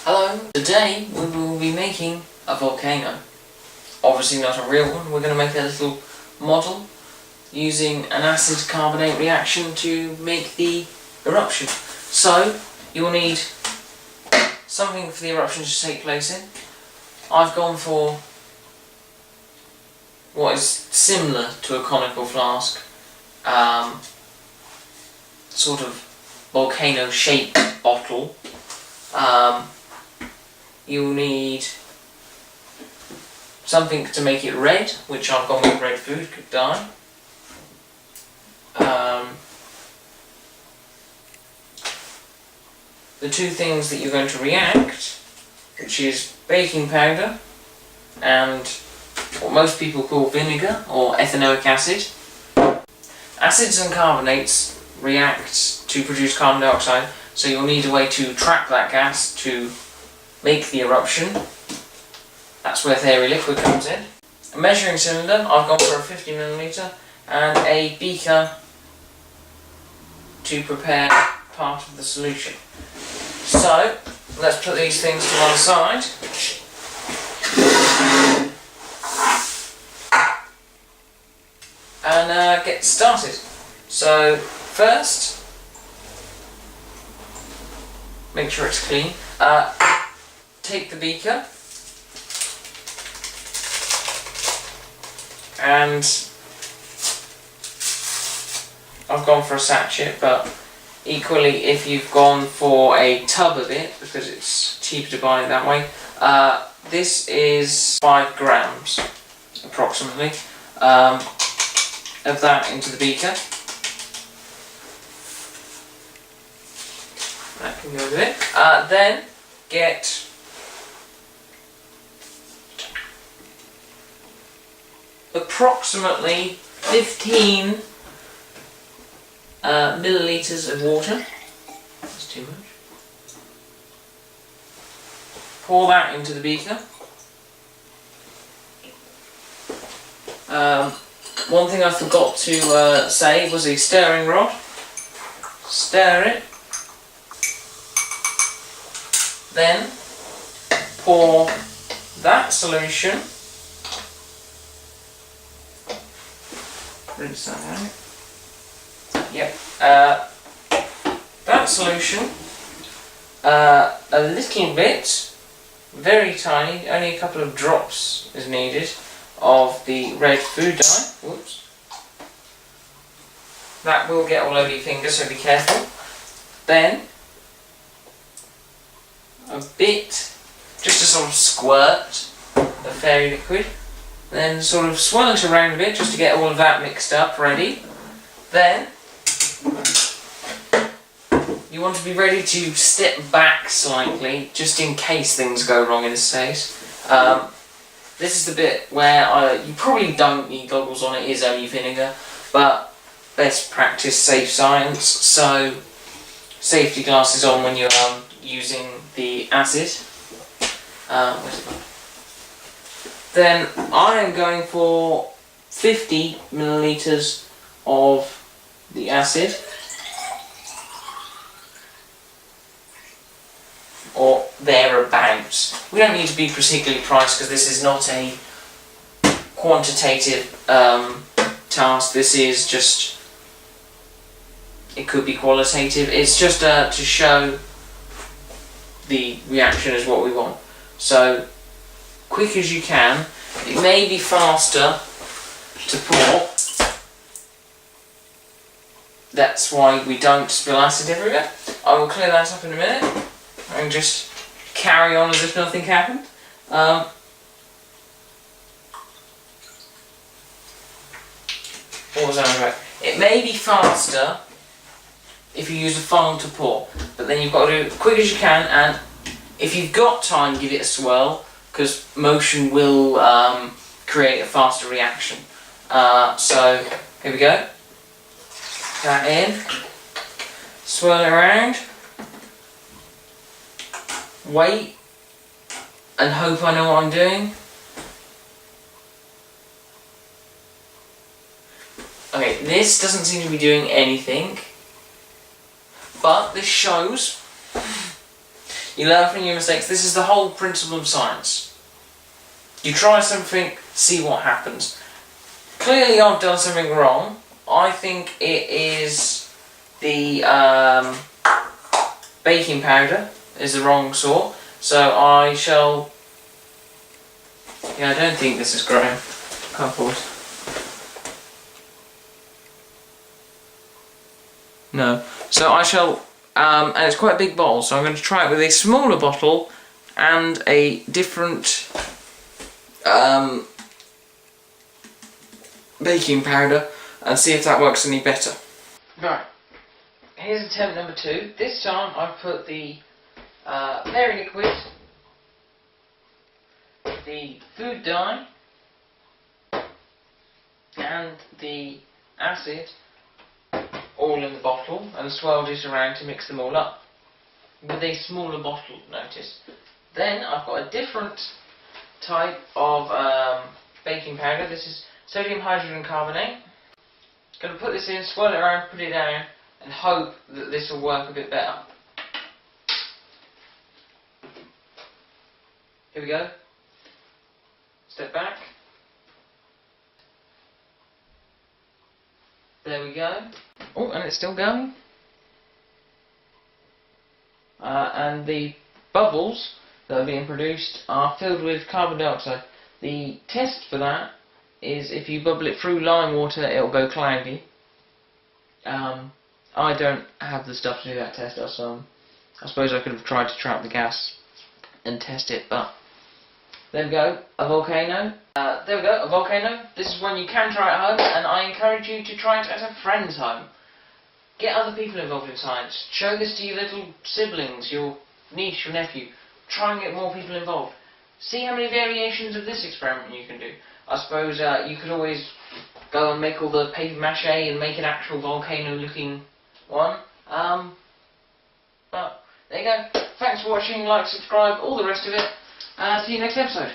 Hello, today we will be making a volcano. Obviously not a real one, we're going to make a little model using an acid carbonate reaction to make the eruption. So, you will need something for the eruption to take place in. I've gone for what is similar to a conical flask, sort of volcano shaped bottle. You'll need something to make it red, which I've gone with red food dye. The two things that you're going to react, which is baking powder and what most people call vinegar or ethanoic acid. Acids and carbonates react to produce carbon dioxide, so you'll need a way to trap that gas to make the eruption. That's where theory liquid comes in. A measuring cylinder, I've gone for a 50ml, and a beaker to prepare part of the solution. So, let's put these things to one side. And get started. So, first, make sure it's clean. Take the beaker and I've gone for a sachet, but equally if you've gone for a tub of it, because it's cheaper to buy it that way, this is 5 grams approximately of that into the beaker. That can go with it. Then get approximately 15 milliliters of water. That's too much. Pour that into the beaker. One thing I forgot to say was a stirring rod. Stir it. Then pour that solution. Rinse that out. Yep. That solution, a little bit, very tiny, only a couple of drops is needed, of the red food dye. Whoops. That will get all over your fingers, so be careful. Then, a bit, just a sort of squirt of fairy liquid. Then sort of swirl it around a bit just to get all of that mixed up, ready. Then, you want to be ready to step back slightly, just in case things go wrong in this case. This is the bit where you probably don't need goggles on, it is only vinegar, but best practice, safe science, so safety glasses on when you're using the acid. Where's it gone? Then I am going for 50 milliliters of the acid, or thereabouts. We don't need to be particularly priced because this is not a quantitative task. This is just, it could be qualitative. It's just to show the reaction is what we want. So, quick as you can. It may be faster to pour. That's why we don't spill acid everywhere. I will clear that up in a minute and just carry on as if nothing happened. What was I about? It may be faster if you use a funnel to pour, but then you've got to do it quick as you can, and if you've got time, give it a swirl, because motion will create a faster reaction. So, here we go. That in. Swirl it around. Wait. And hope I know what I'm doing. Okay, this doesn't seem to be doing anything. But this shows You learn from your mistakes. This is the whole principle of science. You try something, see what happens. Clearly I've done something wrong. I think it is the baking powder is the wrong sort. So I shall... Yeah, I don't think this is growing. Can't pause. No. So I shall... and it's quite a big bottle, so I'm going to try it with a smaller bottle and a different baking powder and see if that works any better. Right, here's attempt number 2. This time I've put the berry liquid, the food dye and the acid all in the bottle and swirled it around to mix them all up with a smaller bottle, notice. Then I've got a different type of baking powder. This is sodium hydrogen carbonate. Going to put this in, swirl it around, put it down and hope that this will work a bit better. Here we go. Step back. There we go. Oh, and it's still going. And the bubbles that are being produced are filled with carbon dioxide. The test for that is if you bubble it through lime water, it'll go cloudy. I don't have the stuff to do that test, so I suppose I could have tried to trap the gas and test it, but there we go, a volcano. There we go, a volcano. This is one you can try at home, and I encourage you to try it at a friend's home. Get other people involved in science. Show this to your little siblings, your niece, your nephew. Try and get more people involved. See how many variations of this experiment you can do. I suppose you could always go and make all the paper mache and make an actual volcano looking one. But there you go. Thanks for watching, like, subscribe, all the rest of it. See you next episode.